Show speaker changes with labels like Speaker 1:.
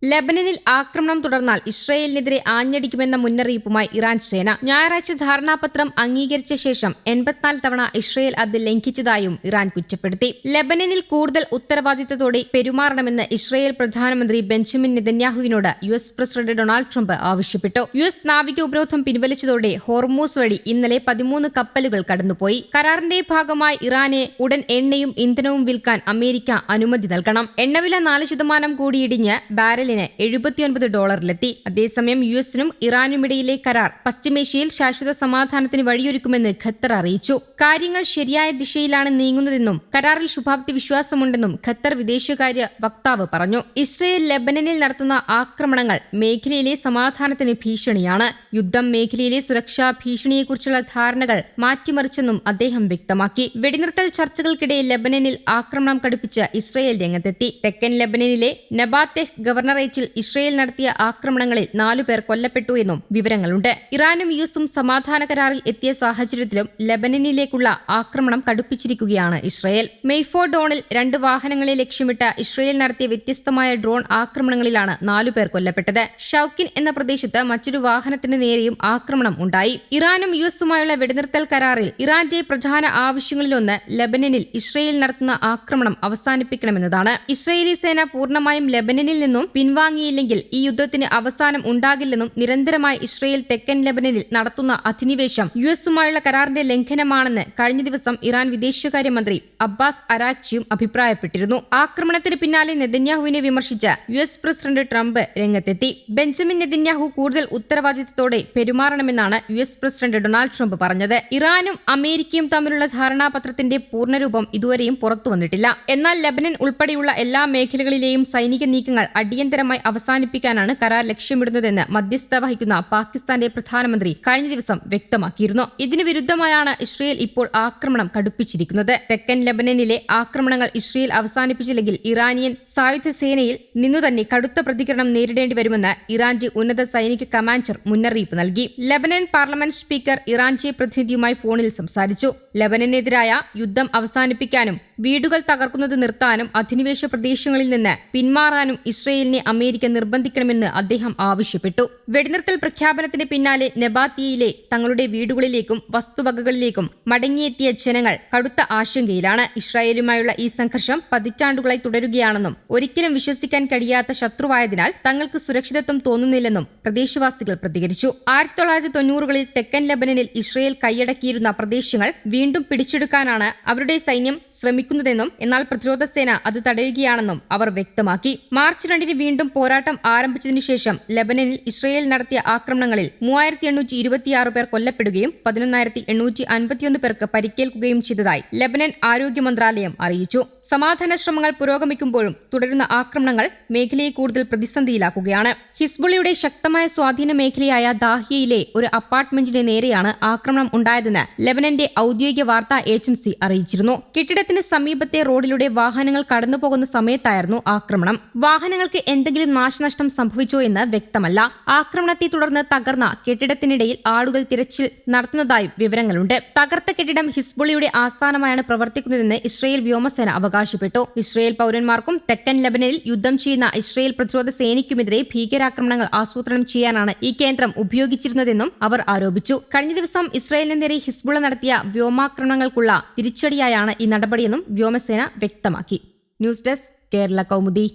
Speaker 1: ലെബനനിൽ ആക്രമണം തുടർന്നാൽ ഇസ്രയേലിനെതിരെ ആഞ്ഞടിക്കുമെന്ന മുന്നറിയിപ്പുമായി ഇറാൻ സേന ഞായറാഴ്ച ധാരണാപത്രം അംഗീകരിച്ച ശേഷം 84 തവണ ഇസ്രയേൽ അത് ലംഘിച്ചതായും ഇറാൻ കുറ്റപ്പെടുത്തി. ലെബനനിൽ കൂടുതൽ ഉത്തരവാദിത്തത്തോടെ പെരുമാറണമെന്ന് ഇസ്രയേൽ പ്രധാനമന്ത്രി ബെഞ്ചമിൻ നെതന്യാഹുവിനോട് യുഎസ് പ്രസിഡന്റ് ഡൊണാൾഡ് ട്രംപ് ആവശ്യപ്പെട്ടു. യുഎസ് നാവിക ഉപരോധം പിൻവലിച്ചതോടെ ഹോർമൂസ് വഴി ഇന്നലെ 13 കപ്പലുകൾ കടന്നുപോയി. കരാറിന്റെ ഭാഗമായി ഇറാനെ ഉടൻ എണ്ണയും ഇന്ധനവും വിൽക്കാൻ അമേരിക്ക അനുമതി നൽകണം. എണ്ണവില 4% കൂടിയിടിഞ്ഞ് ബാരൽ $79 അതേസമയം യുഎസിനും ഇറാനുമിടയിലെ കരാർ പശ്ചിമേഷ്യയിൽ ശാശ്വത സമാധാനത്തിന് വഴിയൊരുക്കുമെന്ന് ഖത്തർ അറിയിച്ചു. കാര്യങ്ങൾ ശരിയായ ദിശയിലാണ് നീങ്ങുന്നതെന്നും കരാറിൽ ശുഭാപ്തി വിശ്വാസമുണ്ടെന്നും ഖത്തർ വിദേശകാര്യ വക്താവ് പറഞ്ഞു. ഇസ്രയേൽ ലെബനനിൽ നടത്തുന്ന ആക്രമണങ്ങൾ മേഖലയിലെ സമാധാനത്തിന് ഭീഷണിയാണ്. യുദ്ധം മേഖലയിലെ സുരക്ഷാ ഭീഷണിയെക്കുറിച്ചുള്ള ധാരണകൾ മാറ്റിമറിച്ചെന്നും അദ്ദേഹം വ്യക്തമാക്കി. വെടിനിർത്തൽ ചർച്ചകൾക്കിടെ ലെബനനിൽ ആക്രമണം കടുപ്പിച്ച് ഇസ്രയേൽ രംഗത്തെത്തി. തെക്കൻ ലെബനനിലെ നബാത്തെഹ് ഗവർണറേറ്റിൽ ഇസ്രയേൽ നടത്തിയ ആക്രമണങ്ങളിൽ 4 പേർ കൊല്ലപ്പെട്ടു എന്നും വിവരങ്ങളുണ്ട്. ഇറാനും യുഎസും സമാധാന കരാറിൽ എത്തിയ സാഹചര്യത്തിലും ലെബനനിലേക്കുള്ള ആക്രമണം കടുപ്പിച്ചിരിക്കുകയാണ് ഇസ്രയേൽ. മെയ്ഫോ ഡോണിൽ 2 വാഹനങ്ങളെ ലക്ഷ്യമിട്ട് ഇസ്രയേൽ നടത്തിയ വ്യത്യസ്തമായ ഡ്രോൺ ആക്രമണങ്ങളിലാണ് 4 പേർ കൊല്ലപ്പെട്ടത്. ഷൌക്കിൻ എന്ന പ്രദേശത്ത് മറ്റൊരു വാഹനത്തിന് നേരെയും ആക്രമണം ഉണ്ടായി. ഇറാനും യുഎസുമായുള്ള വെടിനിർത്തൽ കരാറിൽ ഇറാന്റെ പ്രധാന ആവശ്യങ്ങളിലൊന്ന് ലെബനനിൽ ഇസ്രയേൽ നടത്തുന്ന ആക്രമണം അവസാനിപ്പിക്കണമെന്നതാണ്. ഇസ്രയേലി സേന പൂർണ്ണമായും ലെബനനിൽ നിന്നും പിൻവാങ്ങിയില്ലെങ്കിൽ ഈ യുദ്ധത്തിന് അവസാനം ഉണ്ടാകില്ലെന്നും നിരന്തരമായി ഇസ്രയേൽ തെക്കൻ ലെബനനിൽ നടത്തുന്ന അധിനിവേശം യുഎസുമായുള്ള കരാറിന്റെ ലംഘനമാണെന്ന് കഴിഞ്ഞ ദിവസം ഇറാൻ വിദേശകാര്യമന്ത്രി അബ്ബാസ് അരാക്ചിയും അഭിപ്രായപ്പെട്ടിരുന്നു. ആക്രമണത്തിന് പിന്നാലെ നെതന്യാഹുവിനെ വിമർശിച്ച് യുഎസ് പ്രസിഡന്റ് ട്രംപ് രംഗത്തെത്തി. ബെഞ്ചമിൻ നെതന്യാഹു കൂടുതൽ ഉത്തരവാദിത്തത്തോടെ പെരുമാറണമെന്നാണ് യുഎസ് പ്രസിഡന്റ് ഡൊണാൾഡ് ട്രംപ് പറഞ്ഞത്. ഇറാനും അമേരിക്കയും തമ്മിലുള്ള ധാരണാപത്രത്തിന്റെ പൂർണ്ണരൂപം ഇതുവരെയും പുറത്തുവന്നിട്ടില്ല. എന്നാൽ ലെബനൻ ഉൾപ്പെടെയുള്ള എല്ലാ മേഖലകളിലെയും സൈനിക നീക്കങ്ങൾ അടിയന്തരമായി അവസാനിപ്പിക്കാനാണ് കരാർ ലക്ഷ്യമിടുന്നതെന്ന് മധ്യസ്ഥത വഹിക്കുന്ന പാകിസ്ഥാന്റെ പ്രധാനമന്ത്രി കഴിഞ്ഞ ദിവസം വ്യക്തമാക്കിയിരുന്നു. ഇതിനു വിരുദ്ധമായാണ് ഇസ്രയേൽ ഇപ്പോൾ ആക്രമണം കടുപ്പിച്ചിരിക്കുന്നത്. തെക്കൻ ലെബനനിലെ ആക്രമണങ്ങൾ ഇസ്രയേൽ അവസാനിപ്പിച്ചില്ലെങ്കിൽ ഇറാനിയൻ സായുധ സേനയിൽ നിന്നുതന്നെ കടുത്ത പ്രതികരണം നേരിടേണ്ടി വരുമെന്ന് ഇറാന്റെ ഉന്നത സൈനിക കമാൻഡർ മുന്നറിയിപ്പ് നൽകി. ലെബനൻ പാർലമെന്റ് സ്പീക്കർ ഇറാന്റെ പ്രതിനിധിയുമായി ഫോണിൽ സംസാരിച്ചു. ലെബനനെതിരായ യുദ്ധം അവസാനിപ്പിക്കാനും വീടുകൾ തകർക്കുന്നത് നിർത്താനും അധിനിവേശ പ്രദേശങ്ങളിൽ നിന്ന് പിന്മാറാനും ഇസ്രയേലിനെ അമേരിക്ക നിർബന്ധിക്കണമെന്ന് അദ്ദേഹം ആവശ്യപ്പെട്ടു. വെടിനിർത്തൽ പ്രഖ്യാപനത്തിന് പിന്നാലെ നബാത്തിയയിലെ തങ്ങളുടെ വീടുകളിലേക്കും വസ്തുവകകളിലേക്കും മടങ്ങിയെത്തിയ ജനങ്ങൾ കടുത്ത ആശങ്കയിലാണ്. ഇസ്രായേലുമായുള്ള ഈ സംഘർഷം പതിറ്റാണ്ടുകളായി തുടരുകയാണെന്നും ഒരിക്കലും വിശ്വസിക്കാൻ കഴിയാത്ത ശത്രുവായതിനാൽ തങ്ങൾക്ക് സുരക്ഷിതത്വം തോന്നുന്നില്ലെന്നും പ്രദേശവാസികൾ പ്രതികരിച്ചു. 1990കളിൽ തെക്കൻ ലെബനനിൽ ഇസ്രയേൽ കൈയടക്കിയിരുന്ന പ്രദേശങ്ങൾ വീണ്ടും പിടിച്ചെടുക്കാനാണ് അവരുടെ സൈന്യം ശ്രമിക്കുന്നതെന്നും എന്നാൽ പ്രതിരോധ സേന അത് തടയുകയാണെന്നും അവർ വ്യക്തമാക്കി. മാർച്ച് 2 വീണ്ടും പോരാട്ടം ആരംഭിച്ചതിനു ശേഷം ലെബനനിൽ ഇസ്രയേൽ നടത്തിയ ആക്രമണങ്ങളിൽ 3826 പേർ കൊല്ലപ്പെടുകയും 11,851 പേർക്ക് പരിക്കേൽക്കുകയും ചെയ്തതായി ലെബനൻ ആരോഗ്യ മന്ത്രാലയം അറിയിച്ചു. സമാധാന ശ്രമങ്ങൾ പുരോഗമിക്കുമ്പോഴും തുടരുന്ന ആക്രമണങ്ങൾ മേഖലയെ കൂടുതൽ പ്രതിസന്ധിയിലാക്കുകയാണ്. ഹിസ്ബുള്ളയുടെ ശക്തമായ സ്വാധീന മേഖലയായ ദാഹിയയിലെ ഒരു അപ്പാർട്ട്മെന്റിന് നേരെയാണ് ആക്രമണം ഉണ്ടായതെന്ന് ലെബനന്റെ ഔദ്യോഗിക വാർത്താ ഏജൻസി അറിയിച്ചിരുന്നു. കെട്ടിടത്തിന് സമീപത്തെ റോഡിലൂടെ വാഹനങ്ങൾ കടന്നുപോകുന്ന സമയത്തായിരുന്നു ആക്രമണം. വാഹനങ്ങൾക്ക് എന്തെങ്കിലും നാശനഷ്ടം സംഭവിച്ചോ എന്ന് വ്യക്തമല്ല. ആക്രമണത്തെ തുടർന്ന് തകർന്ന കെട്ടിടത്തിനിടയിൽ ആളുകൾ തിരച്ചിൽ നടത്തുന്നതായി വിവരങ്ങളുണ്ട്. തകർത്ത കെട്ടിടം ഹിസ്ബുള്ളയുടെ ആസ്ഥാനമായാണ് പ്രവർത്തിക്കുന്നതെന്ന് ഇസ്രയേൽ വ്യോമസേന അവകാശപ്പെട്ടു. ഇസ്രയേൽ പൗരന്മാർക്കും തെക്കൻ ലെബനനിൽ യുദ്ധം ചെയ്യുന്ന ഇസ്രയേൽ പ്രതിരോധ സേനയ്ക്കുമെതിരെ ഭീകരാക്രമണങ്ങൾ ആസൂത്രണം ചെയ്യാനാണ് ഈ കേന്ദ്രം ഉപയോഗിച്ചിരുന്നതെന്നും അവർ ആരോപിച്ചു. കഴിഞ്ഞ ദിവസം ഇസ്രയേലിന് നേരെ ഹിസ്ബുള്ള നടത്തിയ വ്യോമാക്രമണങ്ങൾക്കുള്ള തിരിച്ചടിയായാണ് ഈ നടപടിയെന്നും വ്യോമസേന വ്യക്തമാക്കി. News desk Kerala Kaumudi.